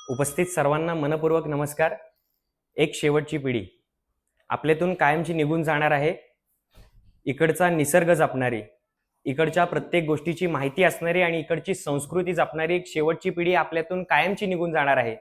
उपस्थित सर्वांना मनपूर्वक नमस्कार। एक शेवटची पिढी आपल्यातून कायमची निघून जाणार आहे। इकडचा निसर्ग जपणारी, इकडच्या प्रत्येक गोष्टीची माहिती असणारी आणि इकडची संस्कृती जपणारी एक शेवटची पिढी आपल्यातून कायमची निघून जाणार आहे।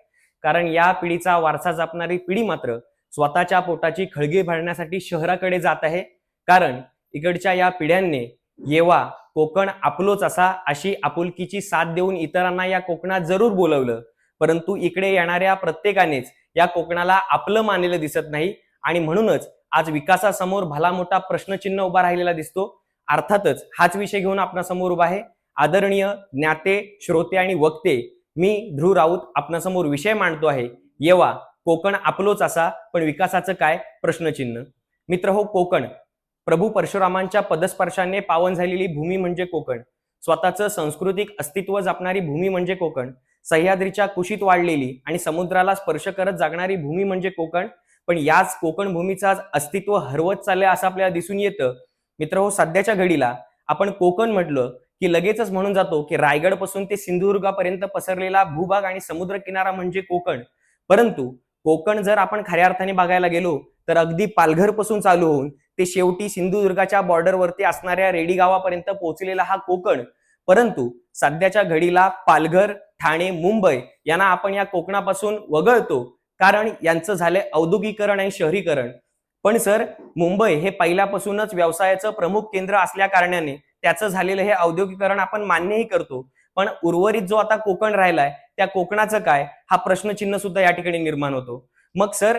कारण या पिढीचा वारसा जपणारी पिढी मात्र स्वतःच्या पोटाची खळगी भरण्यासाठी शहराकडे जात आहे। कारण इकडच्या या पिढ्यांनी येवा कोकण आपलोच असा अशी आपुलकीची साथ देऊन इतरांना या कोकणात जरूर बोलवलं, परंतु इकडे येणाऱ्या प्रत्येकानेच या कोकणाला आपलं मानलेलं दिसत नाही आणि म्हणूनच आज विकासासमोर भला मोठा प्रश्नचिन्ह उभा राहिलेला दिसतो। अर्थातच हाच विषय घेऊन आपणासमोर उभा आहे। आदरणीय ज्ञाते, श्रोते आणि वक्ते मी ध्रुव राऊत आपणासमोर विषय मांडतो आहे, येवा कोकण आपलोच असा पण विकासाचं काय प्रश्नचिन्ह। मित्र हो, कोकण प्रभू परशुरामांच्या पदस्पर्शाने पावन झालेली भूमी म्हणजे कोकण। स्वतःचं सांस्कृतिक अस्तित्व जपणारी भूमी म्हणजे कोकण। सह्याद्रीच्या कुशीत वाढलेली आणि समुद्राला स्पर्श करत जगणारी भूमी म्हणजे कोकण। पण याच कोकण भूमीचं अस्तित्व हरवत चाललंय असं आपल्याला दिसून येतं। मित्र हो, सध्याच्या घडीला आपण कोकण म्हटलं की लगेचच म्हणून जातो की रायगड पासून ते सिंधुदुर्गापर्यंत पसरलेला भूभाग आणि समुद्र किनारा म्हणजे कोकण। परंतु कोकण जर आपण खऱ्या अर्थाने बघायला गेलो तर अगदी पालघर पासून चालू होऊन ते शेवटी सिंधुदुर्गाच्या बॉर्डरवरती असणाऱ्या रेडी गावापर्यंत पोहोचलेला हा कोकण। परंतु सध्याच्या घडीला पालघर, ठाणे, मुंबई यांना आपण या कोकणापासून वगळतो, कारण यांचं झालंय औद्योगिकरण आणि शहरीकरण। पण सर, मुंबई हे पहिल्यापासूनच व्यवसायाचं प्रमुख केंद्र असल्या कारणाने त्याचं झालेलं हे औद्योगिकरण आपण मान्यही करतो। पण उर्वरित जो आता कोकण राहिलाय त्या कोकणाचं काय, हा प्रश्नचिन्ह सुद्धा या ठिकाणी निर्माण होतो। मग सर,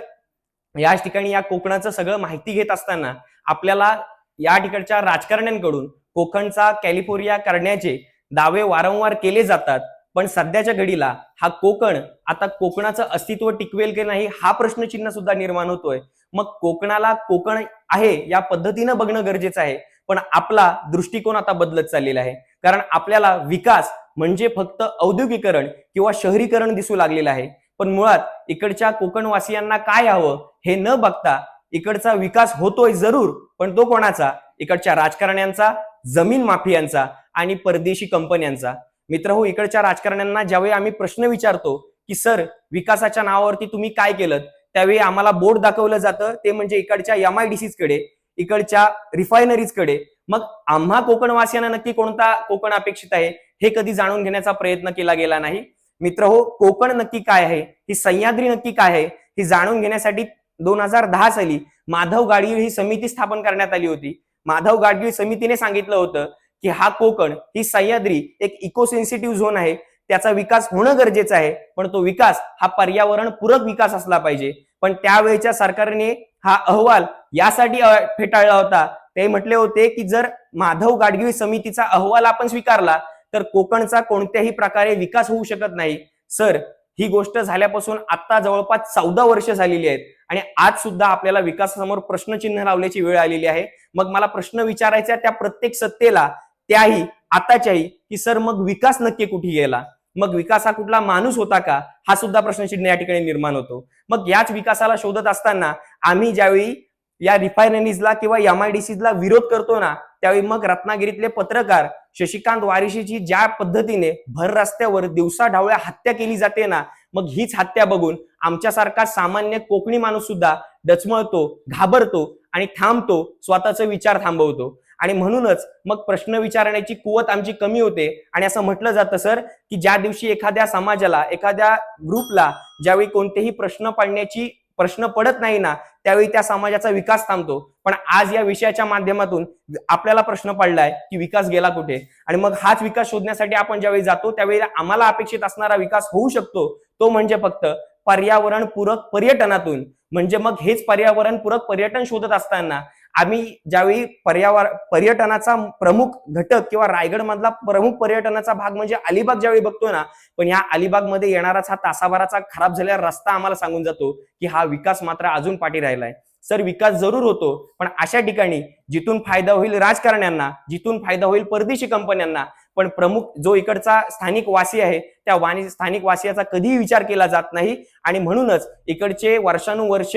या ठिकाणी या कोकणाचं सगळं माहिती घेत असताना आपल्याला या ठिकाणच्या राजकारण्यांकडून कोकणचा कॅलिफोर्निया करण्याचे दावे वारंवार केले जातात। पण सध्याच्या घडीला हा कोकण आता कोकणाचं अस्तित्व टिकवेल की नाही हा प्रश्नचिन्ह सुद्धा निर्माण होतोय। मग कोकणाला कोकण आहे या पद्धतीनं बघणं गरजेचं आहे, पण आपला दृष्टिकोन आता बदलत चाललेला आहे। कारण आपल्याला विकास म्हणजे फक्त औद्योगिकरण किंवा शहरीकरण दिसू लागलेलं आहे। पण मुळात इकडच्या कोकणवासियांना काय हवं हे न बघता इकडचा विकास होतोय जरूर, पण तो कोणाचा? इकडच्या राजकारण्यांचा, जमीन माफियांचा आणि परदेशी कंपन्यांचा। मित्र हो, इकडच्या राजकारण्यांना ज्यावेळी आम्ही प्रश्न विचारतो की सर विकासाच्या नावावरती तुम्ही काय केलं, त्यावेळी आम्हाला बोर्ड दाखवलं जातं, ते म्हणजे इकडच्या MIDCs कडे, इकडच्या रिफायनरीज कडे। मग आम्हा कोकणवासियांना नक्की कोणता कोकण अपेक्षित आहे हे कधी जाणून घेण्याचा प्रयत्न केला गेला नाही। मित्र हो, कोकण नक्की काय आहे, ही सह्याद्री नक्की काय आहे हे जाणून घेण्यासाठी 2010 साली माधव गाडगीळ ही समिती स्थापन करण्यात आली होती। माधव गाडगीळ समितीने सांगितलं होतं की हा कोकण, ही सह्याद्री एक इको सेन्सिटिव्ह झोन आहे, त्याचा विकास होणं गरजेचं आहे, पण तो विकास हा पर्यावरण पूरक विकास असला पाहिजे। पण त्यावेळेच्या सरकारने हा अहवाल यासाठी फेटाळला होता, ते म्हटले होते की जर माधव गाडगीळ समितीचा अहवाल आपण स्वीकारला तर कोकणचा कोणत्याही प्रकारे विकास होऊ शकत नाही। सर, ही गोष्ट झाल्यापासून आता जवळपास 14 वर्ष झालेली आहेत आणि आज सुद्धा आपल्याला विकासासमोर प्रश्नचिन्ह लावल्याची वेळ आलेली आहे। मग मला प्रश्न विचारायचा त्या प्रत्येक सत्तेला, त्याही आताच्याही, की सर मग विकास नक्की कुठे गेला? मग विकास हा कुठला माणूस होता का, हा सुद्धा प्रश्नचिन्ह या ठिकाणी निर्माण होतो। मग याच विकासाला शोधत असताना आम्ही ज्यावेळी या रिफायनरीजला किंवा MIDCsला विरोध करतो ना, त्यावेळी मग रत्नागिरीतले पत्रकार शशिकांत वारिशीची ज्या पद्धतीने भर रस्त्यावर दिवसाढवळ्या हत्या केली जाते ना, मग हीच हत्या बघून आमच्यासारखा सामान्य कोकणी माणूस सुद्धा डचमळतो, घाबरतो आणि थांबतो, स्वतःचे विचार थांबवतो। आणि म्हणूनच मग प्रश्न विचारण्याची कुवत आमची कमी होते। आणि असं म्हटलं जातं सर की ज्या दिवशी एखाद्या समाजाला, एखाद्या ग्रुपला ज्यावेळी कोणतेही प्रश्न पडत नाही ना, त्यावेळी त्या समाजाचा विकास थांबतो। पण आज या विषयाच्या माध्यमातून आपल्याला प्रश्न पडलाय की विकास गेला कुठे? आणि मग हाच विकास शोधण्यासाठी आपण ज्यावेळी जातो त्यावेळी आम्हाला अपेक्षित असणारा विकास होऊ शकतो तो म्हणजे फक्त पर्यावरण पूरक पर्यटनातून। म्हणजे मग हेच पर्यावरण पूरक पर्यटन शोधत असताना आम्ही ज्यावेळी पर्यटनाचा प्रमुख घटक किंवा रायगड मधला प्रमुख पर्यटनाचा भाग म्हणजे अलिबाग ज्यावेळी बघतो ना, पण या अलिबाग मध्ये येणाराच हा तासाभराचा खराब झालेला रस्ता आम्हाला सांगून जातो की हा विकास मात्र अजून पाठी राहिलाय। सर, विकास जरूर होतो, पण अशा ठिकाणी जिथून फायदा होईल राजकारण्यांना, जिथून फायदा होईल परदेशी कंपन्यांना, पण प्रमुख जो इकडचा स्थानिक वासी आहे त्या स्थानिक वासियाचा कधीही विचार केला जात नाही। आणि म्हणूनच इकडचे वर्षानुवर्ष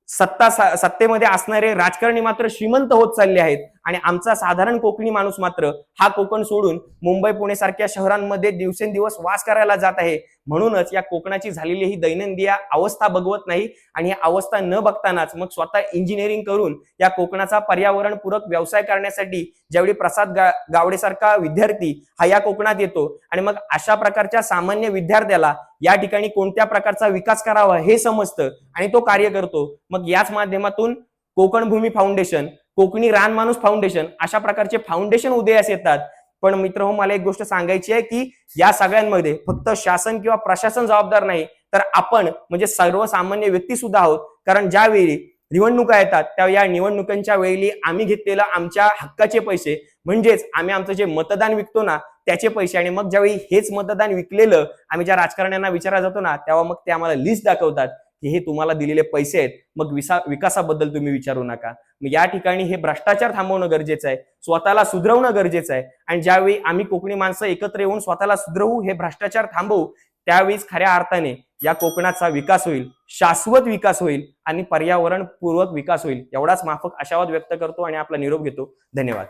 सत्तेमध्ये असणारे राजकारणी मात्र श्रीमंत होत चालले आहेत आणि आमचा साधारण कोकणी माणूस मात्र हा कोकण सोडून मुंबई पुणे सारख्या शहरांमध्ये दिवसेंदिवस वास करायला जात आहे. म्हणूनच या कोकणाची झालेली ही दैनंदिन अवस्था बघवत नाही आणि ही अवस्था न बघतानाच मग स्वतः इंजिनिअरिंग करून या कोकणाचा पर्यावरणपूरक व्यवसाय करण्यासाठी ज्यावेळी प्रसाद गावडे सारखा विद्यार्थी हा या कोकणात येतो आणि मग अशा प्रकारच्या सामान्य विद्यार्थ्याला या ठिकाणी कोणत्या प्रकारचा विकास करावा हे समजतं आणि तो कार्य करतो. मग याच माध्यमातून कोकण भूमी फाउंडेशन, कोकणी रानमाणूस फाउंडेशन अशा प्रकारचे फाउंडेशन उदयास येतात. पण मित्र, मला एक गोष्ट सांगायची आहे की या सगळ्यांमध्ये फक्त शासन किंवा प्रशासन जबाबदार नाही, तर आपण म्हणजे सर्वसामान्य व्यक्ती सुद्धा आहोत. कारण ज्यावेळी निवडणुका येतात त्या या निवडणुकांच्या वेळी आम्ही घेतलेलं आमच्या हक्काचे पैसे म्हणजेच आम्ही आमचं जे मतदान विकतो ना त्याचे पैसे, आणि मग ज्यावेळी हेच मतदान विकलेलं आम्ही ज्या राजकारण्यांना विचारायला जातो ना तेव्हा मग ते आम्हाला लिस्ट दाखवतात की हे तुम्हाला दिलेले पैसे आहेत, मग विकासाबद्दल तुम्ही विचारू नका. मग या ठिकाणी हे भ्रष्टाचार थांबवणं गरजेचं आहे, स्वतःला सुधरवणं गरजेचं आहे. आणि ज्यावेळी आम्ही कोकणी माणसं एकत्र येऊन स्वतःला सुधरवू, हे भ्रष्टाचार थांबवू, त्यावेळीच खऱ्या अर्थाने या कोकणाचा विकास होईल, शाश्वत विकास होईल आणि पर्यावरणपूर्वक विकास होईल. एवढाच माफक आशावाद व्यक्त करतो आणि आपला निरोप घेतो. धन्यवाद.